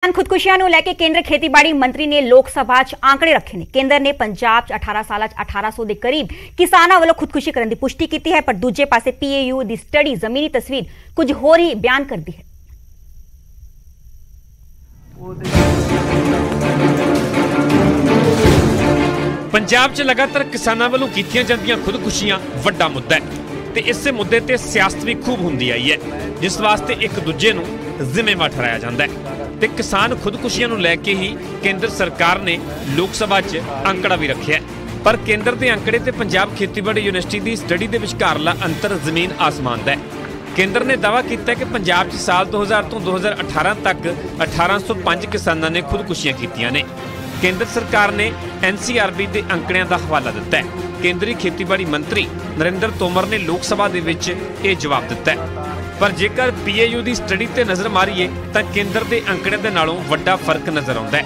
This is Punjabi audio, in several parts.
खुदकुशियां ਨੂੰ ਲੈ ਕੇ ਕੇਂਦਰ ਖੇਤੀਬਾੜੀ ਮੰਤਰੀ ਨੇ ਲੋਕ ਸਭਾ 'ਚ ਆંકੜੇ ਰੱਖੇ ਨੇ। ਕੇਂਦਰ ਨੇ ਪੰਜਾਬ 'ਚ 18 ਸਾਲਾਂ 'ਚ 1800 ਦੇ ਕਰੀਬ ਕਿਸਾਨਾਂ ਵੱਲੋਂ ਖੁਦਕੁਸ਼ੀ ਕਰਨ ਦੀ ਪੁਸ਼ਟੀ ਕੀਤੀ ਹੈ, ਪਰ ਦੂਜੇ ਪਾਸੇ ਪੀਏਯੂ ਦੀ ਸਟੱਡੀ ਜ਼ਮੀਨੀ ਤਸਵੀਰ ਕੁਝ ਹੋਰ ਹੀ ਬਿਆਨ ਕਰਦੀ ਹੈ। पंजाब च लगातार किसानां वालों कीतियां जांदियां खुदकुशियां वड्डा मुद्दा है ते इस मुद्दे ते सियासत भी खूब हुंदी आई है, जिस वास्ते एक दूजे नूं जिम्मेवार ठहराया जांदा है ते किसान खुदकुशियां नूं लैके ही केंद्र सरकार ने लोक सभा च आंकड़ा भी रखिया है। पर केंद्र दे आंकड़े ते पंजाब खेतीबाड़ी यूनिवर्सिटी दी स्टडी दे विचकारला अंतर जमीन आसमान दा है। केंद्र ने दावा किया कि पंजाब च साल 2000 तो 2018 तक 1805 किसानां ने खुदकुशियां कीतियां ने। केंद्र सरकार ने NCRB के आंकड़ियां का हवाला दिता है। केंद्रीय खेतीबाड़ी मंत्री नरेंद्र तोमर ने लोक सभा दे विच ये जवाब दिता है। पर जेकर PAU की स्टडी ते नज़र मारीए तो केंद्र के आंकड़ियां दे नालों वड्डा फर्क नज़र आता है।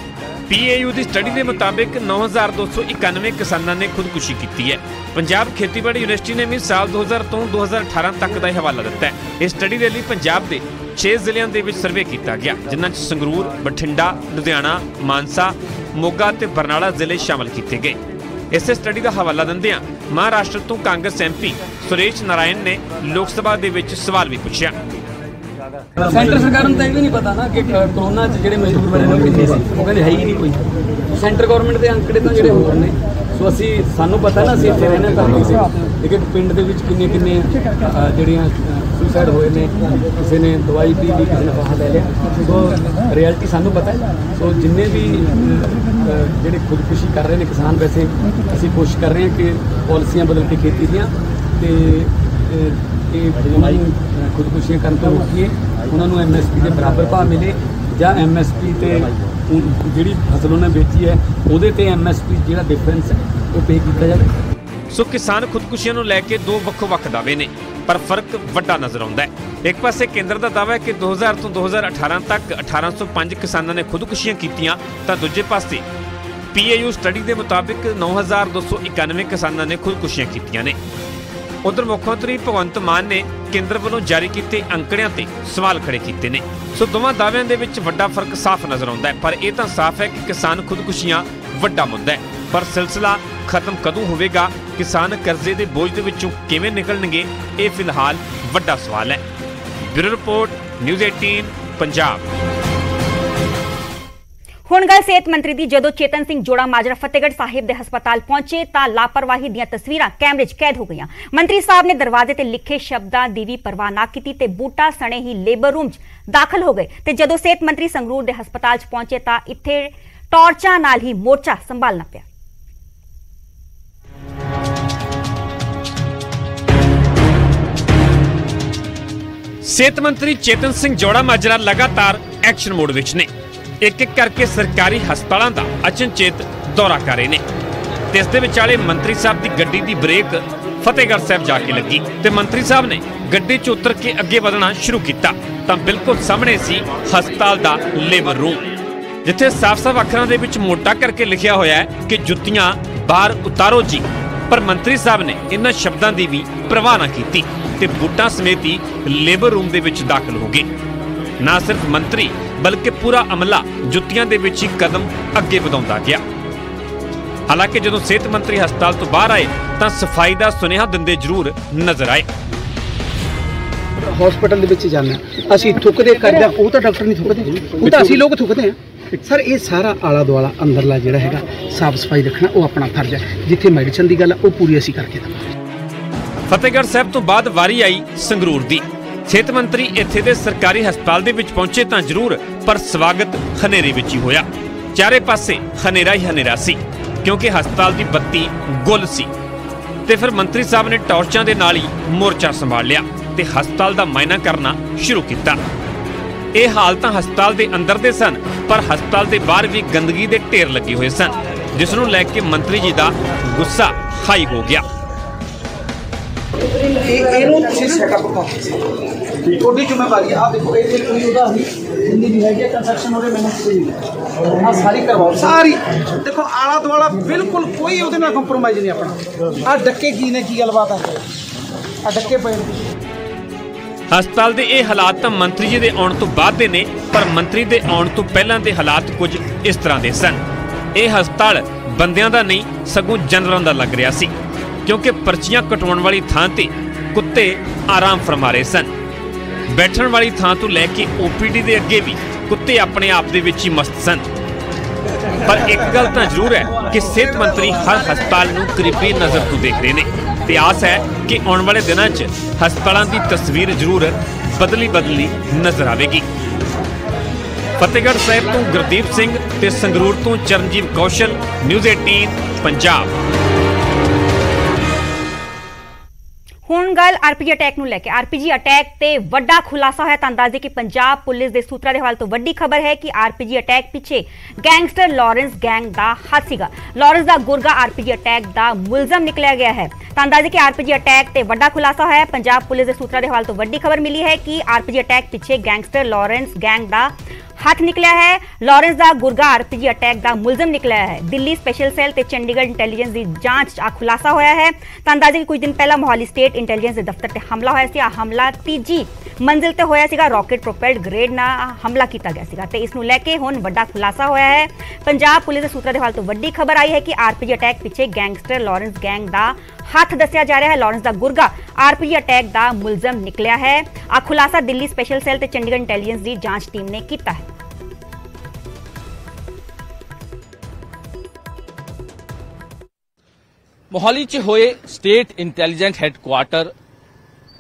PAU की स्टडी के मुताबिक 9291 किसानों ने खुदकुशी की है। पंजाब खेतीबाड़ी यूनिवर्सिटी ने भी साल 2000 तो 2018 तक का हवाला दिता है। इस स्टडी के लिए पंजाब के 6 जिलों के सर्वे किया गया, जिन्हां च संगरूर, बठिंडा, लुधियाना, मानसा, मोगा ते बरनाला जिले शामिल किए गए। इस स्टडी का हवाला दिंदियां महाराष्ट्र तो कांग्रेस MP सुरेश नारायण ने लोक सभा दे विच सवाल भी पूछा। सेंटर सरकार ਨੂੰ ਤਾਂ ਇਹ ਵੀ ਨਹੀਂ ਪਤਾ ਨਾ ਕਿ ਕੋਰੋਨਾ 'ਚ ਜਿਹੜੇ ਮਜ਼ਦੂਰ ਬਣੇ ਨੇ ਕਿੰਨੇ ਸੀ, ਉਹ ਕਹਿੰਦੇ ਹੈ ਹੀ ਨਹੀਂ ਕੋਈ। ਸੈਂਟਰ ਗਵਰਨਮੈਂਟ ਦੇ ਅੰਕੜੇ ਤਾਂ ਜਿਹੜੇ ਹੋਰ ਨੇ, ਸੋ ਅਸੀਂ ਸਾਨੂੰ ਪਤਾ ਨਾ ਅਸੀਂ ਇੱਥੇ ਰਹਿਣਾ ਕਰਦੇ ਸੀ, ਲੇਕਿਨ ਪਿੰਡ ਦੇ ਵਿੱਚ ਕਿੰਨੇ ਜਿਹੜੀਆਂ ਸੁਸਾਈਡ ਹੋਏ ਨੇ, ਕਿਸੇ ਨੇ ਦਵਾਈ ਪੀ ਲਈ, ਕਿਸੇ ਨੇ ਬਾਹਰ ਲੈ ਲਿਆ, ਸੋ ਰਿਐਲਿਟੀ ਸਾਨੂੰ ਪਤਾ ਹੈ। ਸੋ ਜਿੰਨੇ ਵੀ ਜਿਹੜੇ ਖੁਦਕੁਸ਼ੀ ਕਰ ਰਹੇ ਨੇ ਕਿਸਾਨ, ਵੈਸੇ ਅਸੀਂ ਕੋਸ਼ਿਸ਼ ਕਰ ਰਹੇ ਹਾਂ ਕਿ ਪਾਲਿਸੀਆਂ ਬਦਲ ਕੇ ਖੇਤੀ ਦੀਆਂ ਤੇ खुदकुशियां करने तो रोकीए, उन्होंने MSP के बराबर भाव मिले या MSP ते जिहड़ी फसल उन्हें बेची है उहदे ते MSP जिहड़ा डिफरेंस है वो पे किया जाए। सो किसान खुदकुशियां नूं लैके दो ਵੱਖ-ਵੱਖ दावे ने, पर फर्क वड्डा नज़र आता है। एक पासे केंद्र का दावा है कि 2000 तो 2018 तक 1805 किसानों ने खुदकुशियां कीतियां, तो दूजे पासे PAU स्टडी के मुताबिक 9291 किसानों ने खुदकुशियां कीतियां ने। उधर मुख्यमंत्री भगवंत मान ने केंद्र वालों जारी किए आंकड़ियां ते सवाल खड़े किए ने। सो दोवां दावियां दे विच वड्डा फर्क साफ नज़र आता है, पर यह तो साफ है कि किसान खुदकुशियां वड्डा मुद्दा है। पर सिलसिला खत्म कदों होवेगा, किसान कर्जे के बोझ दे विचों किवें निकलणगे, ये फिलहाल वड्डा सवाल है। Bureau report, news 18 Punjab. ਹੁਣ ਗੱਲ ਸਿਹਤ ਮੰਤਰੀ ਦੀ। ਜਦੋਂ ਚੇਤਨ ਸਿੰਘ ਜੋੜਾ ਮਾਜਰਾ ਫਤਿਹਗੜ੍ਹ ਸਾਹਿਬ ਦੇ ਹਸਪਤਾਲ ਪਹੁੰਚੇ ਤਾਂ ਲਾਪਰਵਾਹੀ ਦੀਆਂ ਤਸਵੀਰਾਂ ਕੈਮਰੇ 'ਚ ਕੈਦ ਹੋ ਗਈਆਂ। ਮੰਤਰੀ ਸਾਹਿਬ ਨੇ ਦਰਵਾਜ਼ੇ ਤੇ ਲਿਖੇ ਸ਼ਬਦਾਂ ਦੀ ਵੀ ਪਰਵਾਹ ਨਾ ਕੀਤੀ ਤੇ ਬੂਟਾ ਸਣੇ ਹੀ ਲੇਬਰ ਰੂਮ 'ਚ ਦਾਖਲ ਹੋ ਗਏ। ਤੇ ਜਦੋਂ ਸਿਹਤ ਮੰਤਰੀ ਸੰਗਰੂਰ ਦੇ ਹਸਪਤਾਲ 'ਚ ਪਹੁੰਚੇ ਤਾਂ ਇੱਥੇ ਟਾਰਚਾਂ ਨਾਲ ਹੀ ਮੋਰਚਾ ਸੰਭਾਲਣਾ ਪਿਆ। सेहत मंत्री चेतन सिंह जोड़ा माजरा लगातार एक्शन मोड विच ने। एक एक करके सरकारी हस्पतालों का अचनचेत दौरा कर रहे हैं ते इस दे विचाले मंत्री साहब की गड्डी की ब्रेक फतेहगढ़ साहब जाके लगी ते मंत्री साहब ने गड्डी च उतर के अगे बढ़ना शुरू किया तो बिल्कुल सामने सी हस्पताल का लेबर रूम, जिथे साफ साफ अखरां दे विच मोटा करके लिखिया होया है कि जुत्तियां बाहर उतारो जी। पर मंत्री साहब ने इन्हां शब्दां दी भी परवाह ना कीती ते बूटां समेत ही लेबर रूम दे विच दाखिल हो गए। ना सिर्फ मंत्री बल्कि पूरा अमला जुत्तियां दे विच ही कदम अगे वधाउंदा गया। हालांकि जदों सेहत मंत्री हस्पताल तो बाहर आए तो सफाई का सुनेहा दिंदे जरूर नजर आए। हॉस्पिटल दे विच जाना असीं थुकदे करदा, वो तो डॉक्टर नहीं थुकदे, वो तो असीं लोग थुकदे हैं। सर ये सारा आला दुआला अंदरला जिहड़ा हैगा साफ सफाई रखना वो अपना फर्ज है। जिथे मेडिसिन की गल है वो पूरी असीं करके देवांगे। फतेहगढ़ साहब तो बाद वारी आई संगरूर दी। सेहत मंत्री इत्थे दे सरकारी हस्पताल दे विच पहुंचे तां जरूर, पर स्वागत खनेरे विच ही होया। चारे पासे खनेरा ही खनेरा सी, क्योंकि हस्पताल की बत्ती गुल सी। ते फिर मंत्री साहब ने टॉर्चां दे नाल ही मोर्चा संभाल लिया ते हस्पताल दा मायना करना शुरू किया। ये हालत हस्पताल के अंदर दे सन, पर हस्पताल के बाहर भी गंदगी के ढेर लगे हुए सन, जिसनूं लैके मंत्री जी का गुस्सा हाई हो गया। सारी देखो आला दुआला बिल्कुल कोई उहदे नाल कंप्रोमाइज़ नहीं। अपना आ डक्के की ने की गलबात है, आ डक्के पे ਹਸਪਤਾਲ ਦੇ ਇਹ ਹਾਲਾਤ ਤਾਂ ਮੰਤਰੀ ਜੀ ਦੇ ਆਉਣ ਤੋਂ ਬਾਅਦ ਦੇ ਨੇ, ਪਰ ਮੰਤਰੀ ਦੇ ਆਉਣ ਤੋਂ ਪਹਿਲਾਂ ਦੇ ਹਾਲਾਤ ਕੁਝ ਇਸ ਤਰ੍ਹਾਂ ਦੇ ਸਨ। ਇਹ ਹਸਪਤਾਲ ਬੰਦਿਆਂ ਦਾ ਨਹੀਂ ਸਗੋਂ ਜਾਨਵਰਾਂ ਦਾ ਲੱਗ ਰਿਹਾ ਸੀ, ਕਿਉਂਕਿ ਪਰਚੀਆਂ ਕਟਵਾਉਣ ਵਾਲੀ ਥਾਂ ਤੇ ਕੁੱਤੇ ਆਰਾਮ ਫਰਮਾ ਰਹੇ ਸਨ। ਬੈਠਣ ਵਾਲੀ ਥਾਂ ਤੋਂ ਲੈ ਕੇ OPD ਦੇ ਅੱਗੇ ਵੀ ਕੁੱਤੇ ਆਪਣੇ ਆਪ ਦੇ ਵਿੱਚ ਹੀ ਮਸਤ ਸਨ। ਪਰ ਇੱਕ ਗੱਲ ਤਾਂ ਜ਼ਰੂਰ ਹੈ ਕਿ ਸਿਹਤ ਮੰਤਰੀ ਹਰ ਹਸਪਤਾਲ ਨੂੰ ਕਰੀਬੀ ਨਜ਼ਰ ਤੋਂ ਦੇਖ ਰਹੇ ਨੇ ਤੇ ਆਸ ਹੈ ਕਿ ਆਉਣ ਵਾਲੇ ਦਿਨਾਂ 'ਚ ਹਸਪਤਾਲਾਂ ਦੀ ਤਸਵੀਰ ਜ਼ਰੂਰ ਬਦਲੀ ਨਜ਼ਰ ਆਵੇਗੀ। ਫਤਿਹਗੜ੍ਹ ਸਾਹਿਬ ਤੋਂ ਗੁਰਦੀਪ ਸਿੰਘ ਤੇ ਸੰਗਰੂਰ ਤੋਂ ਚਰਨਜੀਤ ਕੌਸ਼ਲ, ਨਿਊਜ਼ 18 ਪੰਜਾਬ। ਹੁਣ ਗੱਲ RPG ਅਟੈਕ ਨੂੰ ਲੈ ਕੇ। RPG ਅਟੈਕ ਤੇ ਵੱਡਾ ਖੁਲਾਸਾ ਹੋਇਆ ਤਾਂ ਅੰਦਾਜ਼ੇ ਕਿ ਪੰਜਾਬ ਪੁਲਿਸ ਦੇ ਸੂਤਰਾਂ ਦੇ ਹਵਾਲੇ ਤੋਂ ਵੱਡੀ ਖਬਰ ਹੈ ਕਿ RPG ਅਟੈਕ ਪਿੱਛੇ ਗੈਂਗਸਟਰ ਲਾਰੈਂਸ ਗੈਂਗ ਦਾ ਹੱਥ ਸੀਗਾ। ਲਾਰੈਂਸ ਦਾ ਗੁਰਗਾ RPG ਅਟੈਕ ਦਾ ਮੁਲਜ਼ਮ ਨਿਕਲਿਆ ਗਿਆ ਹੈ ਤਾਂ ਅੰਦਾਜ਼ੇ ਕਿ RPG ਅਟੈਕ ਤੇ ਵੱਡਾ ਖੁਲਾਸਾ ਹੋਇਆ। ਪੰਜਾਬ ਪੁਲਿਸ ਦੇ ਸੂਤਰਾਂ ਦੇ ਹਵਾਲੇ ਤੋਂ ਵੱਡੀ ਖਬਰ ਮਿਲੀ ਹੈ ਕਿ RPG ਅਟੈਕ ਪਿੱਛੇ ਗੈਂਗਸਟਰ ਲਾਰੈਂਸ ਗੈਂਗ ਦਾ ਹੱਥ ਨਿਕਲਿਆ ਹੈ। ਲਾਰੈਂਸ ਦਾ ਗੁਰਗਾ RPG ਅਟੈਕ ਦਾ ਮੁਲਜ਼ਮ ਨਿਕਲਿਆ ਹੈ। ਦਿੱਲੀ ਸਪੈਸ਼ਲ ਸੈੱਲ ਤੇ ਚੰਡੀਗੜ੍ਹ ਇੰਟੈਲੀਜੈਂਸ ਦੀ ਜਾਂਚ 'ਚ ਖੁਲਾਸਾ ਹੋਇਆ ਹੈ ਤਾਂ ਅੰਦਾਜ਼ੇ ਕਿ ਕੁਝ ਦਿਨ ਪਹਿਲਾਂ ਮੋਹਾਲੀ ਸਟੇਟ ਇੰਟੈਲੀਜੈਂਸ ਦੇ ਦਫ਼ਤਰ ਤੇ ਹਮਲਾ ਹੋਇਆ ਸੀ। ਹਮਲਾ ਤੀਜੀ ਮੰਜ਼ਿਲ ਤੇ ਹੋਇਆ ਸੀਗਾ। ਰਾਕੇਟ ਪ੍ਰੋਪੈਲਡ ਗ੍ਰੇਡ ਨਾਲ ਹਮਲਾ ਕੀਤਾ ਗਿਆ ਸੀਗਾ ਤੇ ਇਸ ਨੂੰ ਲੈ ਕੇ ਹੁਣ ਵੱਡਾ ਖੁਲਾਸਾ ਹੋਇਆ ਹੈ। ਪੰਜਾਬ ਪੁਲਿਸ ਦੇ ਸੂਤਰਾਂ ਦੇ ਹਵਾਲੇ ਤੋਂ ਵੱਡੀ ਖਬਰ ਆਈ ਹੈ ਕਿ RPG ਅਟੈਕ ਪਿੱਛੇ ਗੈਂਗਸਟਰ ਲਾਰੈਂਸ ਗੈਂਗ ਦਾ ਹੱਥ ਦੱਸਿਆ ਜਾ ਰਿਹਾ ਹੈ। ਲਾਰੈਂਸ ਦਾ ਗੁਰਗਾ RPG ਅਟੈਕ ਦਾ ਮੁਲਜ਼ਮ ਨਿਕਲਿਆ ਹੈ। ਆ ਖੁਲਾਸਾ ਦਿੱਲੀ ਸਪੈਸ਼ਲ ਸੈੱਲ ਤੇ ਚੰਡੀਗੜ੍ਹ ਇੰਟੈਲੀਜੈਂਸ ਦੀ ਜਾਂਚ ਟੀਮ ਨੇ ਕੀਤਾ ਹੈ। मोहाली च होए state intelligence headquarter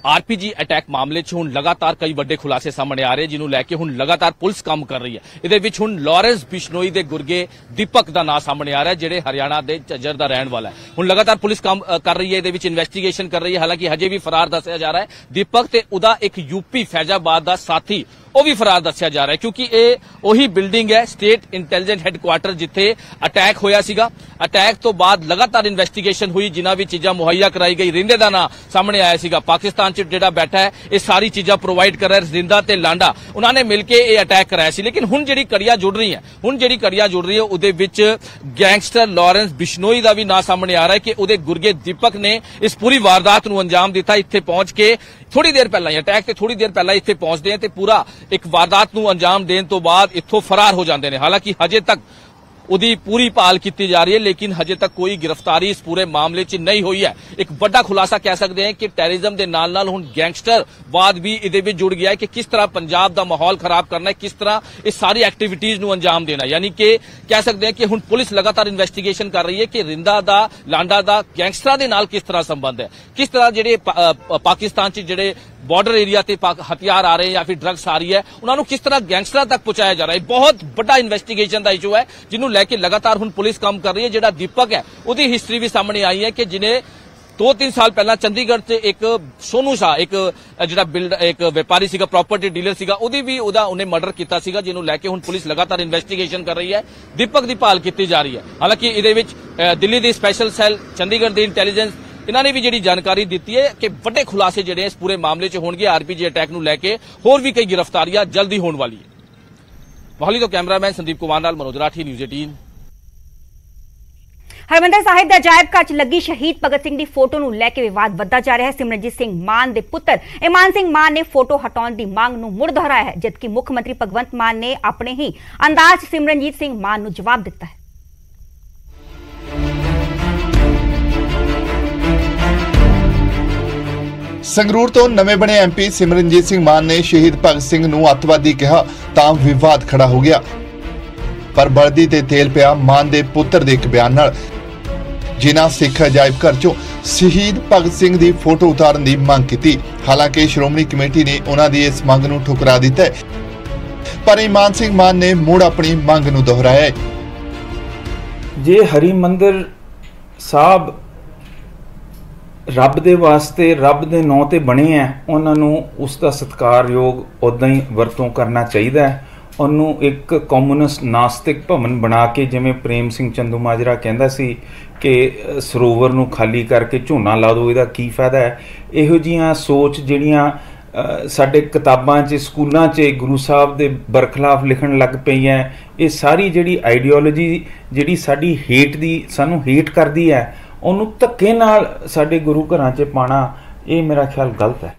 RPG attack मामले च हुण लगातार कई वड्डे खुलासे सामने आ रहे जिन्हों लैके हुण लगातार पुलिस काम कर रही है। इहदे विच हुण लारेंस बिश्नोई दे गुरगे दीपक दा नाम सामने आ रहा है जिहड़े हरियाणा दे झज्जर दा रहण वाला है। हुण लगातार पुलिस काम कर रही है, इहदे विच इन्वेस्टिगेशन कर रही है। हालांकि हजे भी फरार दस्सिया जा रहा है। दीपक ते उदा एक यूपी फैजाबाद दा साथी ਉਹ ਵੀ ਫਰਾਰ ਦੱਸਿਆ ਜਾ ਰਿਹਾ ਹੈ ਕਿਉਂਕਿ ਇਹ ਉਹੀ ਬਿਲਡਿੰਗ ਹੈ ਸਟੇਟ ਇੰਟੈਲੀਜੈਂਸ ਹੈਡਕੁਆਟਰ ਜਿੱਥੇ ਅਟੈਕ ਹੋਇਆ ਸੀਗਾ। ਅਟੈਕ ਤੋਂ ਬਾਅਦ ਲਗਾਤਾਰ ਇਨਵੈਸਟੀਗੇਸ਼ਨ ਹੋਈ, ਜਿਨ੍ਹਾਂ ਵੀ ਚੀਜ਼ਾਂ ਮੁਹੱਈਆ ਕਰਾਈ ਗਈ। ਰਿੰਦੇ ਦਾ ਨਾਂ ਸਾਹਮਣੇ ਆਇਆ ਸੀਗਾ। ਪਾਕਿਸਤਾਨ 'ਚ ਜਿਹੜਾ ਬੈਠਾ ਹੈ ਇਹ ਸਾਰੀ ਚੀਜ਼ਾਂ ਪ੍ਰੋਵਾਈਡ ਕਰ ਰਿਹਾ। ਰਿੰਦਾ ਤੇ ਲਾਂਡਾ ਉਹਨਾਂ ਨੇ ਮਿਲ ਕੇ ਇਹ ਅਟੈਕ ਕਰਾਇਆ ਸੀ। ਲੇਕਿਨ ਹੁਣ ਜਿਹੜੀ ਕੜੀਆਂ ਜੁੜ ਰਹੀ ਹੈ ਉਹਦੇ ਵਿੱਚ ਗੈਂਗਸਟਰ ਲਾਰੈਂਸ ਬਿਸ਼ਨੋਈ ਦਾ ਵੀ ਨਾਂ ਸਾਹਮਣੇ ਆ ਰਿਹਾ ਹੈ ਕਿ ਉਹਦੇ ਗੁਰਗੇ ਦੀਪਕ ਨੇ ਇਸ ਪੂਰੀ ਵਾਰਦਾਤ ਨੂੰ ਅੰਜਾਮ ਦਿੱਤਾ। ਇੱਥੇ ਪਹੁੰਚ ਕੇ ਥੋੜੀ ਦੇਰ ਪਹਿਲਾਂ ਅਟੈਕ ਤੇ ਥੋੜੀ ਦੇਰ ਪਹਿਲਾਂ ਇੱਥੇ ਪਹੁੰਚਦੇ ਆ ਤੇ ਪੂਰਾ ਇੱਕ ਵਾਰਦਾਤ ਨੂੰ ਅੰਜਾਮ ਦੇਣ ਤੋਂ ਬਾਅਦ ਇੱਥੋਂ ਫਰਾਰ ਹੋ ਜਾਂਦੇ ਨੇ। ਹਾਲਾਂਕਿ ਹਜੇ ਤੱਕ ਉਹਦੀ ਪੂਰੀ ਭਾਲ ਕੀਤੀ ਜਾ ਰਹੀ ਹੈ ਲੇਕਿਨ ਹਜੇ ਤੱਕ ਕੋਈ ਗ੍ਰਿਫਤਾਰੀ ਇਸ ਪੂਰੇ ਮਾਮਲੇ 'ਚ ਨਹੀਂ ਹੋਈ ਹੈ। ਇੱਕ ਵੱਡਾ ਖੁਲਾਸਾ ਕਹਿ ਸਕਦੇ ਹਾਂ ਕਿ ਟੈਰਰਿਜ਼ਮ ਦੇ ਨਾਲ-ਨਾਲ ਹੁਣ ਗੈਂਗਸਟਰਵਾਦ ਵੀ ਇਹਦੇ ਵਿੱਚ ਜੁੜ ਗਿਆ ਹੈ ਕਿ ਕਿਸ ਤਰ੍ਹਾਂ ਪੰਜਾਬ ਦਾ ਮਾਹੌਲ ਖਰਾਬ ਕਰਨਾ ਹੈ, ਕਿਸ ਤਰ੍ਹਾਂ ਇਹ ਸਾਰੀ ਐਕਟੀਵਿਟੀਜ਼ ਨੂੰ ਅੰਜਾਮ ਦੇਣਾ। ਯਾਨੀ ਕਿ ਕਹਿ ਸਕਦੇ ਹਾਂ ਕਿ ਹੁਣ ਪੁਲਿਸ ਲਗਾਤਾਰ ਇਨਵੈਸਟੀਗੇਸ਼ਨ ਕਰ ਰਹੀ ਹੈ ਕਿ ਰਿੰਦਾ ਦਾ ਲਾਂਡਾ ਦਾ ਗੈਂਗਸਟਰਾਂ ਦੇ ਨਾਲ ਕਿਸ ਤਰ੍ਹਾਂ ਸੰਬੰਧ ਹੈ, ਕਿਸ ਤਰ੍ਹਾਂ ਜਿਹੜੇ ਪਾਕਿਸਤਾਨ 'ਚ ਜਿਹੜੇ ਬਾਰਡਰ ਏਰੀਆ ਤੇ ਹਥਿਆਰ ਆ ਰਹੇ ਜਾਂ ਫਿਰ ਡਰੱਗਸ ਆ ਰਹੀ ਹੈ ਉਹਨਾਂ ਨੂੰ ਕਿਸ ਤਰ੍ਹਾਂ ਗੈਂਗਸਟਰਾਂ ਤੱਕ ਪਹੁੰਚਾਇਆ ਜਾ ਰਿਹਾ ਹੈ। ਬਹੁਤ ਵੱਡਾ ਇਨਵੈਸਟੀਗੇਸ਼ਨ ਦਾ ਇਸ਼ੂ ਹੈ ਜਿਹਨੂੰ ਲੈ ਕੇ ਲਗਾਤਾਰ ਹੁਣ ਪੁਲਿਸ ਕੰਮ ਕਰ ਰਹੀ ਹੈ। ਜਿਹੜਾ ਦੀਪਕ ਹੈ ਉਹਦੀ ਹਿਸਟਰੀ ਵੀ ਸਾਹਮਣੇ ਆਈ ਹੈ ਕਿ ਜਿਹਨੇ 2-3 ਸਾਲ ਪਹਿਲਾਂ ਚੰਡੀਗੜ੍ਹ 'ਚ ਇੱਕ ਸੋਨੂ ਸ਼ਾਹ ਇੱਕ ਜਿਹੜਾ ਇੱਕ ਵਪਾਰੀ ਸੀਗਾ, ਪ੍ਰਾਪਰਟੀ ਡੀਲਰ ਸੀਗਾ, ਉਹਨੇ ਮਰਡਰ ਕੀਤਾ ਸੀਗਾ, ਜਿਹਨੂੰ ਲੈ ਕੇ ਹੁਣ ਪੁਲਿਸ ਲਗਾਤਾਰ ਇਨਵੈਸਟੀਗੇਸ਼ਨ ਕਰ ਰਹੀ ਹੈ। ਦੀਪਕ ਦੀ ਭਾਲ ਕੀਤੀ ਜਾ ਰਹੀ ਹੈ। ਹਾਲਾਂਕਿ ਇਹਦੇ ਵਿੱਚ ਦਿੱਲੀ ਦੀ ਸਪੈਸ਼ਲ ਸੈੱਲ, ਚੰਡੀਗੜ੍ਹ ਦੀ ਇੰਟੈਲੀਜੈਂਸ ਇਹਨਾਂ ਨੇ ਵੀ ਜਿਹੜੀ ਜਾਣਕਾਰੀ ਦਿੱਤੀ ਹੈ ਕਿ ਵੱਡੇ ਖੁਲਾਸੇ ਜਿਹੜੇ ਇਸ ਪੂਰੇ ਮਾਮਲੇ 'ਚ ਹੋਣਗੇ। RPG ਅਟੈਕ ਨੂੰ ਲੈ ਕੇ ਹੋਰ ਵੀ ਕਈ ਗ੍ਰਿਫਤਾਰੀਆਂ ਜਲਦੀ ਹੋਣ ਵਾਲੀ ਹੈ। ਮੋਹਾਲੀ ਤੋਂ ਕੈਮਰਾਮੈਨ ਸੰਦੀਪ ਕੁਮਾਰ ਨਾਲ ਮਨੋਜ ਰਾਠੀ, ਨਿਊਜ਼ 18। ਹਰਿਮੰਦਰ ਸਾਹਿਬ ਦੇ ਅਜਾਇਬ ਘਰ 'ਚ ਲੱਗੀ ਸ਼ਹੀਦ ਭਗਤ ਸਿੰਘ ਦੀ ਫੋਟੋ ਨੂੰ ਲੈ ਕੇ ਵਿਵਾਦ ਵੱਧਦਾ ਜਾ ਰਿਹਾ ਹੈ। ਸਿਮਰਨਜੀਤ ਸਿੰਘ ਮਾਨ ਦੇ ਪੁੱਤਰ ਇਮਾਨ ਸਿੰਘ ਮਾਨ ਨੇ ਫੋਟੋ ਹਟਾਉਣ ਦੀ ਮੰਗ ਨੂੰ ਮੁੜ ਦੁਹਰਾਇਆ ਹੈ, ਜਦਕਿ ਮੁੱਖ ਮੰਤਰੀ ਭਗਵੰਤ ਮਾਨ ਨੇ ਆਪਣੇ ਹੀ ਅੰਦਾਜ਼ 'ਚ ਸਿਮਰਨਜੀਤ ਸਿੰਘ ਮਾਨ ਨੂੰ ਜਵਾਬ ਦਿੱਤਾ ਹੈ। ਸੰਗਰੂਰ ਤੋਂ ਨਵੇਂ ਬਣੇ MP ਸਿਮਰਨਜੀਤ ਸਿੰਘ ਮਾਨ ਨੇ ਸ਼ਹੀਦ ਭਗਤ ਸਿੰਘ ਨੂੰ ਅੱਤਵਾਦੀ ਕਿਹਾ ਤਾਂ ਵਿਵਾਦ ਖੜਾ ਹੋ ਗਿਆ। ਪਰ ਬਲਦੀ ਤੇ ਤੇਲ ਪਿਆ ਮਾਨ ਦੇ ਪੁੱਤਰ ਦੇ ਇੱਕ ਬਿਆਨ ਨਾਲ, ਜਿਨ੍ਹਾਂ ਸਿੱਖ ਅਜਾਇਬ ਘਰ ਚੋਂ ਸ਼ਹੀਦ ਭਗਤ ਸਿੰਘ ਦੀ ਫੋਟੋ ਉਤਾਰਨ ਦੀ ਮੰਗ ਕੀਤੀ। ਹਾਲਾਂਕਿ ਸ਼੍ਰੋਮਣੀ ਕਮੇਟੀ ਨੇ ਉਹਨਾਂ ਦੀ ਇਸ ਮੰਗ ਨੂੰ ਠੁਕਰਾ ਦਿੱਤਾ, ਪਰ ਇਮਾਨ ਸਿੰਘ ਮਾਨ ਨੇ ਮੁੜ ਆਪਣੀ ਮੰਗ ਨੂੰ ਦੁਹਰਾਇਆ। ਜੇ ਹਰਿਮੰਦਰ ਸਾਹਿਬ ਰੱਬ ਦੇ ਵਾਸਤੇ, ਰੱਬ ਦੇ ਨਾਂ ਤੇ ਬਣੇ ਆ, ਉਹਨਾਂ ਨੂੰ ਉਸ ਦਾ ਸਤਿਕਾਰਯੋਗ ਉਦਾਂ ਹੀ ਵਰਤੋਂ ਕਰਨਾ ਚਾਹੀਦਾ ਹੈ। ਉਹਨੂੰ ਇੱਕ ਕਮਿਊਨਿਸਟ ਨਾਸਤਿਕ ਭਵਨ ਬਣਾ ਕੇ, ਜਿਵੇਂ ਪ੍ਰੇਮ ਸਿੰਘ ਚੰਦੂਮਾਜਰਾ ਕਹਿੰਦਾ ਸੀ ਕਿ ਸਰੋਵਰ ਨੂੰ ਖਾਲੀ ਕਰਕੇ ਝੋਨਾ ਲਾ ਦਿਓ, ਇਹਦਾ ਕੀ ਫਾਇਦਾ ਹੈ। ਇਹੋ ਜਿਹੀਆਂ ਸੋਚ ਜਿਹੜੀਆਂ ਸਾਡੇ ਕਿਤਾਬਾਂ 'ਚ, ਸਕੂਲਾਂ 'ਚ ਗੁਰੂ ਸਾਹਿਬ ਦੇ ਬਰਖਲਾਫ ਲਿਖਣ ਲੱਗ ਪਈਆਂ, ਇਹ ਸਾਰੀ ਜਿਹੜੀ ਆਈਡੀਓਲੋਜੀ ਜਿਹੜੀ ਸਾਡੀ ਹੇਟ ਦੀ, ਸਾਨੂੰ ਹੇਟ ਕਰਦੀ ਹੈ, ਉਹਨੂੰ ਧੱਕੇ ਨਾਲ ਸਾਡੇ ਗੁਰੂ ਘਰਾਂ 'ਚ ਪਾਉਣਾ, ਇਹ ਮੇਰਾ ਖਿਆਲ ਗਲਤ ਹੈ।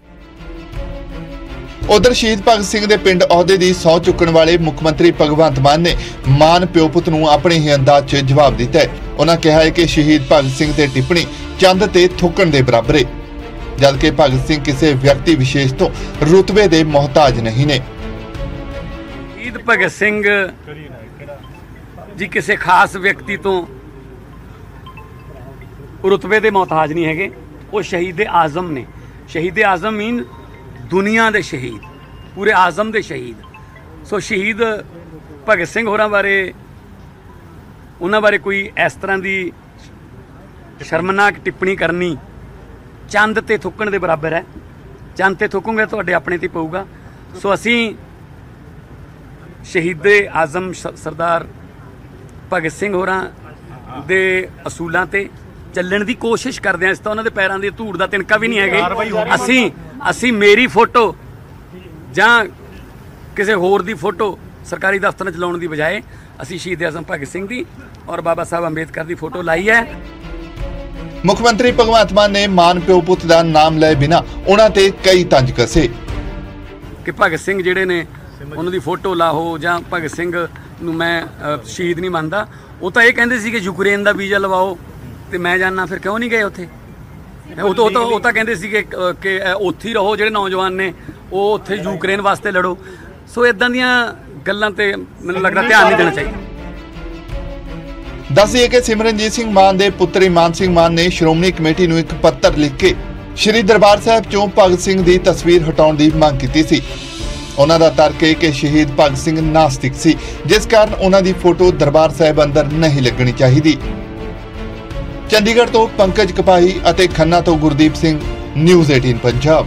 उधर शहीद भगत सिंह दे पिंड अहुदे दी सौं चुकण वाले मुख मंत्री भगवंत मान ने मान प्यो पुत नूं अपने ही अंदाज च जवाब दिता है। उन्होंने कहा है कि शहीद भगत सिंह ते टिप्पणी चंद ते थुकण दे बराबर है, जबकि भगत सिंह किसी व्यक्ति विशेष तो रुतबे दे मोहताज नहीं ने। शहीद भगत सिंह जी किसी खास व्यक्ति तो रुतबे दे मोहताज नहीं है, वो शहीद आजम ने। शहीद आजम मीन दुनिया दे शहीद, पूरे आजम दे शहीद। सो शहीद भगत सिंह होरां बारे उन्हां बारे कोई इस तरह की शर्मनाक टिप्पणी करनी चंद ते थुकण दे बराबर है। चंद ते थुकूंगे तुहाडे अपने ते पऊगा। सो असीं शहीद आजम सरदार भगत सिंह होरां दे असूलां ते ਚੱਲਣ ਦੀ ਕੋਸ਼ਿਸ਼ ਕਰਦੇ ਹਾਂ। ਇਸ ਤਾਂ ਉਹਨਾਂ ਦੇ ਪੈਰਾਂ ਦੀ ਧੂੜ ਦਾ ਤਿਨਕਾ ਵੀ ਨਹੀਂ ਹੈਗੇ। ਅਸੀਂ ਮੇਰੀ ਫੋਟੋ ਜਾਂ ਕਿਸੇ ਹੋਰ ਦੀ ਫੋਟੋ ਸਰਕਾਰੀ ਦਫ਼ਤਰਾਂ 'ਚ ਲਾਉਣ ਦੀ ਬਜਾਏ ਅਸੀਂ ਸ਼ਹੀਦ ਆਜ਼ਮ ਭਗਤ ਸਿੰਘ ਦੀ ਔਰ ਬਾਬਾ ਸਾਹਿਬ ਅੰਬੇਦਕਰ ਦੀ ਫੋਟੋ ਲਾਈ ਹੈ। ਮੁੱਖ ਮੰਤਰੀ ਭਗਵੰਤ ਮਾਨ ਨੇ ਮਾਨ ਪਿਓ ਪੁੱਤ ਦਾ ਨਾਮ ਲਏ ਬਿਨਾ ਉਹਨਾਂ ਤੇ ਕਈ ਤੰਜ ਕਸੇ ਕਿ ਭਗਤ ਸਿੰਘ ਜਿਹੜੇ ਨੇ ਉਹਨਾਂ ਦੀ ਫੋਟੋ ਲਾਹੋ ਜਾਂ ਭਗਤ ਸਿੰਘ ਨੂੰ ਮੈਂ ਸ਼ਹੀਦ ਨਹੀਂ ਮੰਨਦਾ। ਉਹ ਤਾਂ ਇਹ ਕਹਿੰਦੇ ਸੀ ਕਿ ਯੂਕਰੇਨ ਦਾ ਵੀਜ਼ਾ ਲਵਾਓ ਤੇ ਮੈਂ ਜਾਣਾ, ਫਿਰ ਕਿਉਂ ਨਹੀਂ ਗਏ ਉੱਥੇ? ਉਹ ਤਾਂ ਕਹਿੰਦੇ ਸੀ ਕਿ ਉੱਥੇ ਹੀ ਰਹੋ, ਜਿਹੜੇ ਨੌਜਵਾਨ ਨੇ ਉਹ ਉੱਥੇ ਯੂਕਰੇਨ ਵਾਸਤੇ ਲੜੋ। ਸੋ ਇਦਾਂ ਦੀਆਂ ਗੱਲਾਂ ਤੇ ਮੈਨੂੰ ਲੱਗਦਾ ਧਿਆਨ ਨਹੀਂ ਦੇਣਾ ਚਾਹੀਦਾ। दस दिए कि सिमरनजीत सिंह मान दे पुत्री मान सिंह मान ने श्रोमणी कमेटी नूं एक पत्र लिख के श्री दरबार साहिब चों भगत सिंह दी तस्वीर हटाउण दी मंग कीती सी। उन्हां दा तर्क है कि शहीद भगत सिंह नास्तिक सी, जिस कारण उन्हां दी फोटो दरबार साहिब अंदर नहीं लगनी चाहिए। चंडीगढ़ तो पंकज कपाही अते खन्ना तो गुरदीप सिंह, न्यूज़ 18 पंजाब।